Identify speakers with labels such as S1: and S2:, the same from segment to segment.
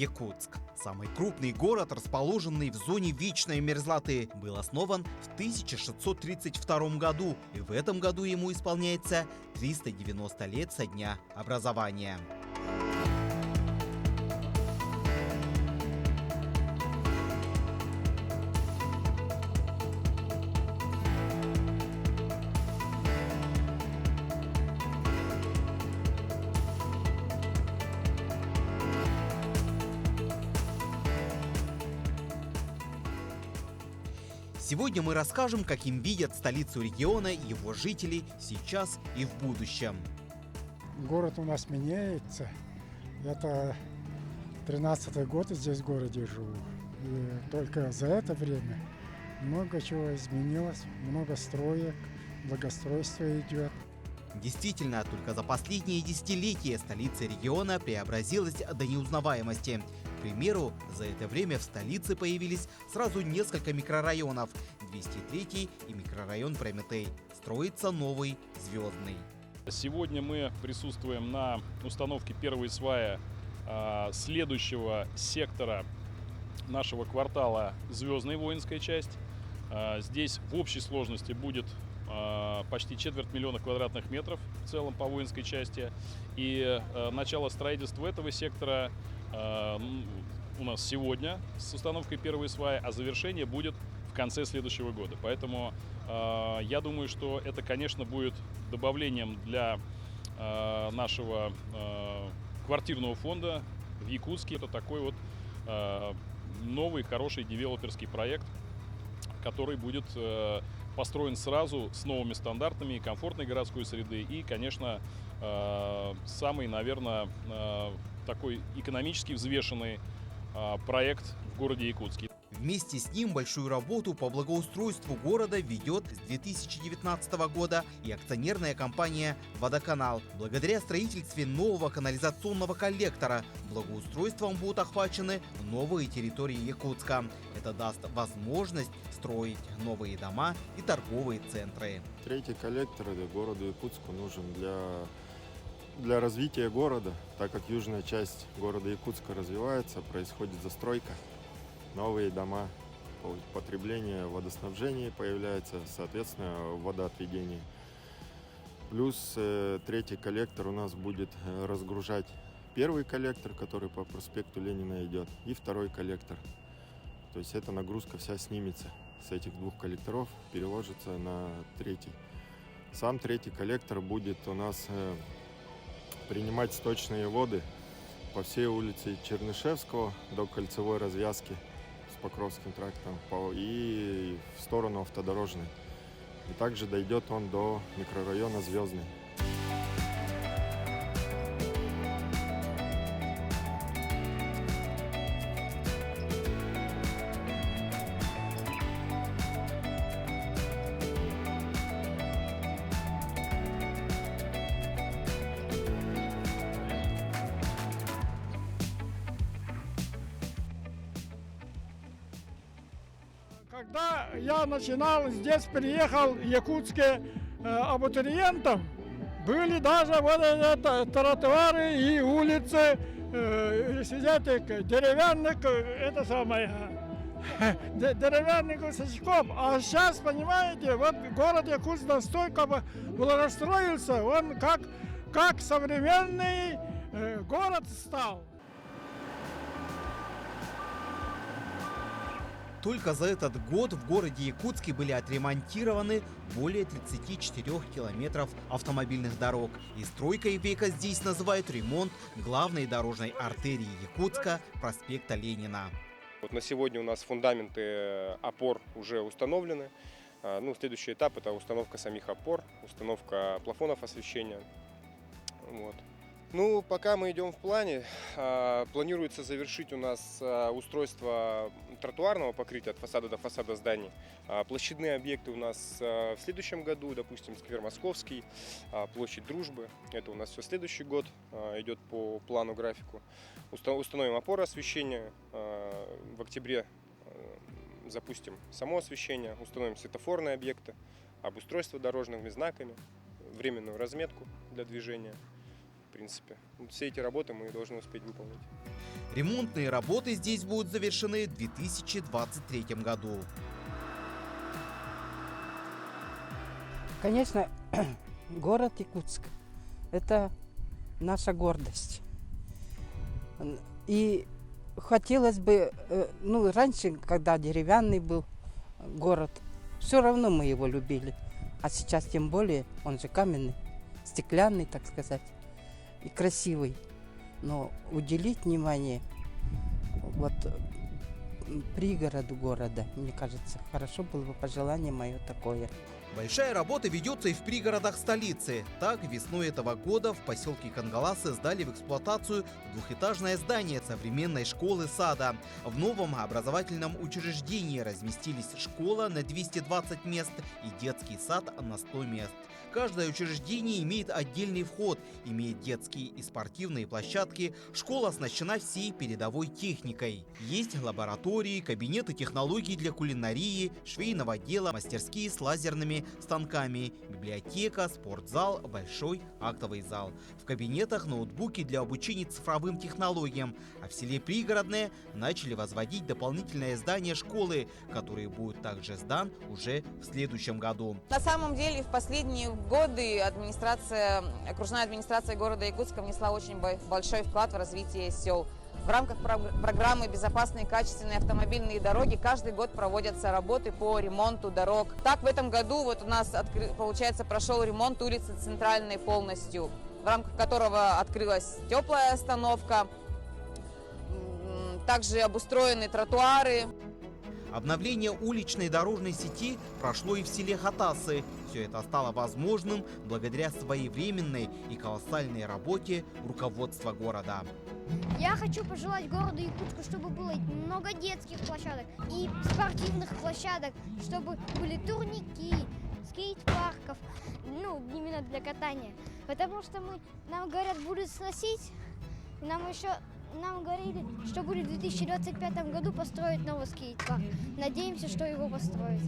S1: Якутск. Самый крупный город, расположенный в зоне вечной мерзлоты, был основан в 1632 году, и в этом году ему исполняется 390 лет со дня образования. Сегодня мы расскажем, каким видят столицу региона его жители сейчас и в будущем.
S2: Город у нас меняется. Это 13-й год здесь в городе живу. И только за это время много чего изменилось, много строек, благоустройство идет.
S1: Действительно, только за последние десятилетия столица региона преобразилась до неузнаваемости. К примеру, за это время в столице появились сразу несколько микрорайонов. 203 и микрорайон Прометей. Строится новый Звездный.
S3: Сегодня мы присутствуем на установке первой сваи следующего сектора нашего квартала Звездная воинская часть. Здесь в общей сложности будет почти 250 000 квадратных метров в целом по воинской части. И начало строительства этого сектора у нас сегодня с установкой первой сваи, а завершение будет в конце следующего года. Поэтому я думаю, что это, конечно, будет добавлением для нашего квартирного фонда в Якутске. Это такой вот новый, хороший девелоперский проект, который будет построен сразу с новыми стандартами комфортной городской среды и, конечно, самый, наверное, такой экономически взвешенный проект в городе Якутске.
S1: Вместе с ним большую работу по благоустройству города ведет с 2019 года и акционерная компания «Водоканал». Благодаря строительству нового канализационного коллектора благоустройством будут охвачены новые территории Якутска. Это даст возможность строить новые дома и торговые центры.
S4: Третий коллектор городу Якутску нужен для развития города, так как южная часть города Якутска развивается, происходит застройка. Новые дома, потребление водоснабжения появляется, соответственно, водоотведение. Плюс третий коллектор у нас будет разгружать первый коллектор, который по проспекту Ленина идет, и второй коллектор. То есть эта нагрузка вся снимется с этих двух коллекторов, переложится на третий. Сам третий коллектор будет у нас принимать сточные воды по всей улице Чернышевского до кольцевой развязки с Покровским трактом и в сторону автодорожной. И также дойдет он до микрорайона Звездный.
S2: Когда я начинал, здесь приехал якутские абитуриентам, были даже вот это тротуары и улицы, сидят деревянных, это самое, деревянных косячком. А сейчас, понимаете, вот город Якутск настолько благоустроился, он как современный город стал.
S1: Только за этот год в городе Якутске были отремонтированы более 34 километров автомобильных дорог. И стройкой века здесь называют ремонт главной дорожной артерии Якутска, проспекта Ленина.
S5: Вот на сегодня у нас фундаменты опор уже установлены. Следующий этап – это установка самих опор, установка плафонов освещения. Вот. Пока мы идем в плане, планируется завершить у нас устройство тротуарного покрытия от фасада до фасада зданий. Площадные объекты у нас в следующем году, допустим, сквер Московский, площадь Дружбы. Это у нас все следующий год идет по плану, графику. Установим опоры освещения. В октябре запустим само освещение, установим светофорные объекты, обустройство дорожными знаками, временную разметку для движения. в принципе. Вот все эти работы мы должны успеть выполнить.
S1: Ремонтные работы здесь будут завершены в 2023 году.
S6: Конечно, город Якутск – это наша гордость. И хотелось бы, раньше, когда деревянный был город, все равно мы его любили. А сейчас тем более, он же каменный, стеклянный, так сказать, и красивый. Но уделить внимание пригороду города, мне кажется, хорошо было бы пожелание мое такое.
S1: Большая работа ведется и в пригородах столицы. Так, весной этого года в поселке Кангаласы сдали в эксплуатацию двухэтажное здание современной школы-сада. В новом образовательном учреждении разместились школа на 220 мест и детский сад на 100 мест. Каждое учреждение имеет отдельный вход, имеет детские и спортивные площадки. Школа оснащена всей передовой техникой. Есть лаборатории, кабинеты технологий для кулинарии, швейного дела, мастерские с лазерными станками, библиотека, спортзал, большой актовый зал. В кабинетах ноутбуки для обучения цифровым технологиям. А в селе Пригородное начали возводить дополнительное здание школы, который будет также сдан уже в следующем году.
S7: На самом деле в последние годы окружная администрация города Якутска внесла очень большой вклад в развитие сел. В рамках программы «Безопасные и качественные автомобильные дороги» каждый год проводятся работы по ремонту дорог. Так, в этом году у нас, получается, прошел ремонт улицы Центральной полностью, в рамках которого открылась теплая остановка, также обустроены тротуары.
S1: Обновление уличной дорожной сети прошло и в селе Хатасы. Все это стало возможным благодаря своевременной и колоссальной работе руководства города.
S8: Я хочу пожелать городу Якутску, чтобы было много детских площадок и спортивных площадок, чтобы были турники, скейт-парков, именно для катания. Потому что нам говорят, будут сносить, нам говорили, что будет в 2025 году построить новый скейт-парк. Надеемся, что его построят.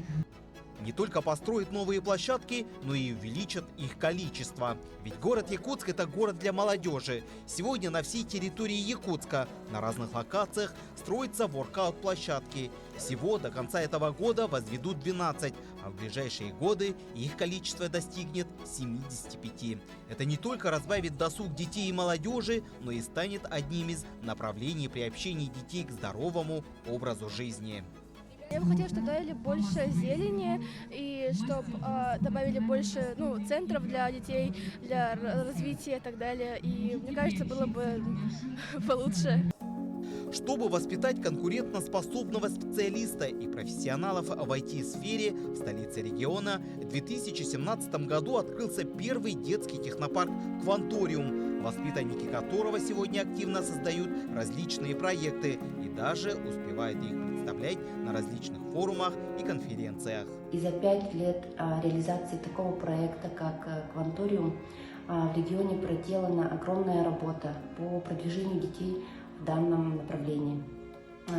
S1: Не только построят новые площадки, но и увеличат их количество. Ведь город Якутск – это город для молодежи. Сегодня на всей территории Якутска на разных локациях строятся воркаут-площадки. Всего до конца этого года возведут 12, а в ближайшие годы их количество достигнет 75. Это не только разбавит досуг детей и молодежи, но и станет одним из направлений приобщения детей к здоровому образу жизни.
S9: Я бы хотела, чтобы добавили больше зелени и чтобы добавили больше центров для детей, для развития и так далее. И мне кажется, было бы получше.
S1: Чтобы воспитать конкурентоспособного специалиста и профессионалов в IT-сфере, в столице региона в 2017 году открылся первый детский технопарк «Кванториум», воспитанники которого сегодня активно создают различные проекты и даже успевают их представлять на различных форумах и конференциях.
S10: И за 5 лет реализации такого проекта, как «Кванториум», в регионе проделана огромная работа по продвижению детей в данном направлении.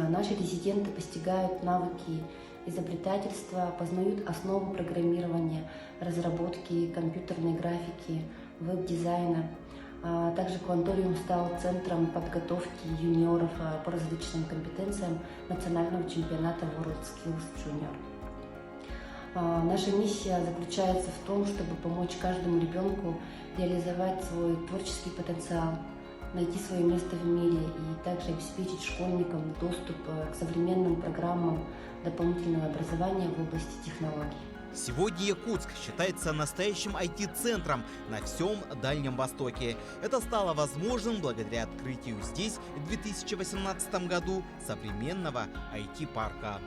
S10: Наши резиденты постигают навыки изобретательства, познают основы программирования, разработки компьютерной графики, веб-дизайна. Также «Кванториум» стал центром подготовки юниоров по различным компетенциям национального чемпионата WorldSkills Junior. Наша миссия заключается в том, чтобы помочь каждому ребенку реализовать свой творческий потенциал, найти свое место в мире и также обеспечить школьникам доступ к современным программам дополнительного образования в области технологий.
S1: Сегодня Якутск считается настоящим IT-центром на всем Дальнем Востоке. Это стало возможным благодаря открытию здесь в 2018 году современного IT-парка.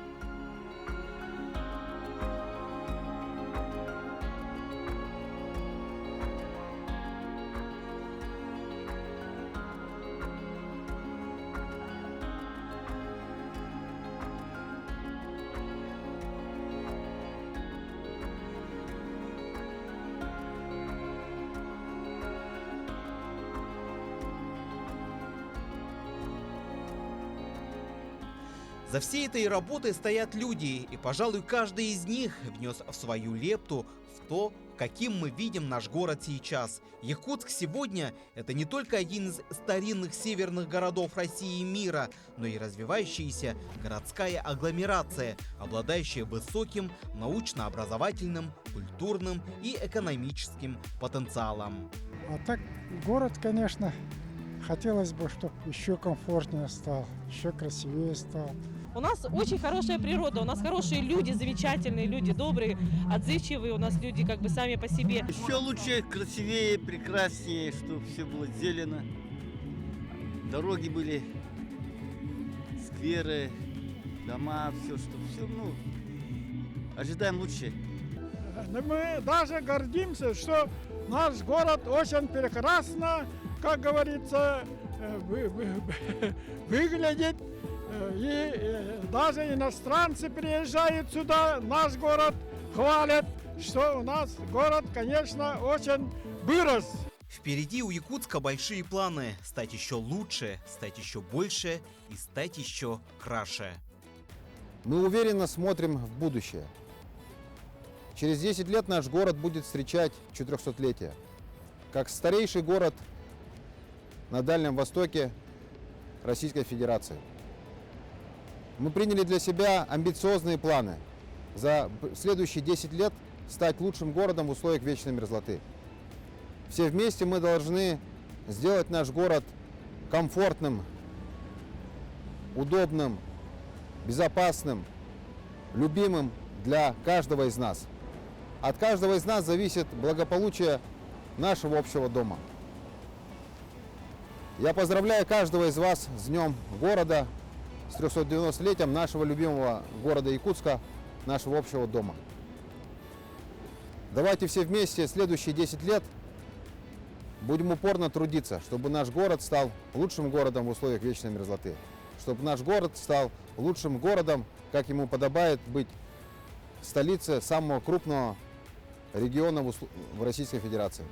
S1: За всей этой работой стоят люди, и, пожалуй, каждый из них внес свою лепту в то, каким мы видим наш город сейчас. Якутск сегодня – это не только один из старинных северных городов России и мира, но и развивающаяся городская агломерация, обладающая высоким научно-образовательным, культурным и экономическим потенциалом.
S2: А так город, конечно, хотелось бы, чтобы еще комфортнее стал, еще красивее стал.
S11: У нас очень хорошая природа, у нас хорошие люди, замечательные люди, добрые, отзывчивые, у нас люди как бы сами по себе.
S12: Еще лучше, красивее, прекраснее, чтобы все было зелено. Дороги были, скверы, дома, все, чтобы все, ожидаем лучше.
S2: Мы даже гордимся, что наш город очень прекрасно, как говорится, выглядит. И даже иностранцы приезжают сюда, наш город хвалят, что у нас город, конечно, очень вырос.
S1: Впереди у Якутска большие планы – стать еще лучше, стать еще больше и стать еще краше.
S13: Мы уверенно смотрим в будущее. Через 10 лет наш город будет встречать 400-летие. Как старейший город на Дальнем Востоке Российской Федерации. Мы приняли для себя амбициозные планы за следующие 10 лет стать лучшим городом в условиях вечной мерзлоты. Все вместе мы должны сделать наш город комфортным, удобным, безопасным, любимым для каждого из нас. От каждого из нас зависит благополучие нашего общего дома. Я поздравляю каждого из вас с Днем города, с 390-летием нашего любимого города Якутска, нашего общего дома. Давайте все вместе следующие 10 лет будем упорно трудиться, чтобы наш город стал лучшим городом в условиях вечной мерзлоты. Чтобы наш город стал лучшим городом, как ему подобает быть в столице самого крупного региона в Российской Федерации.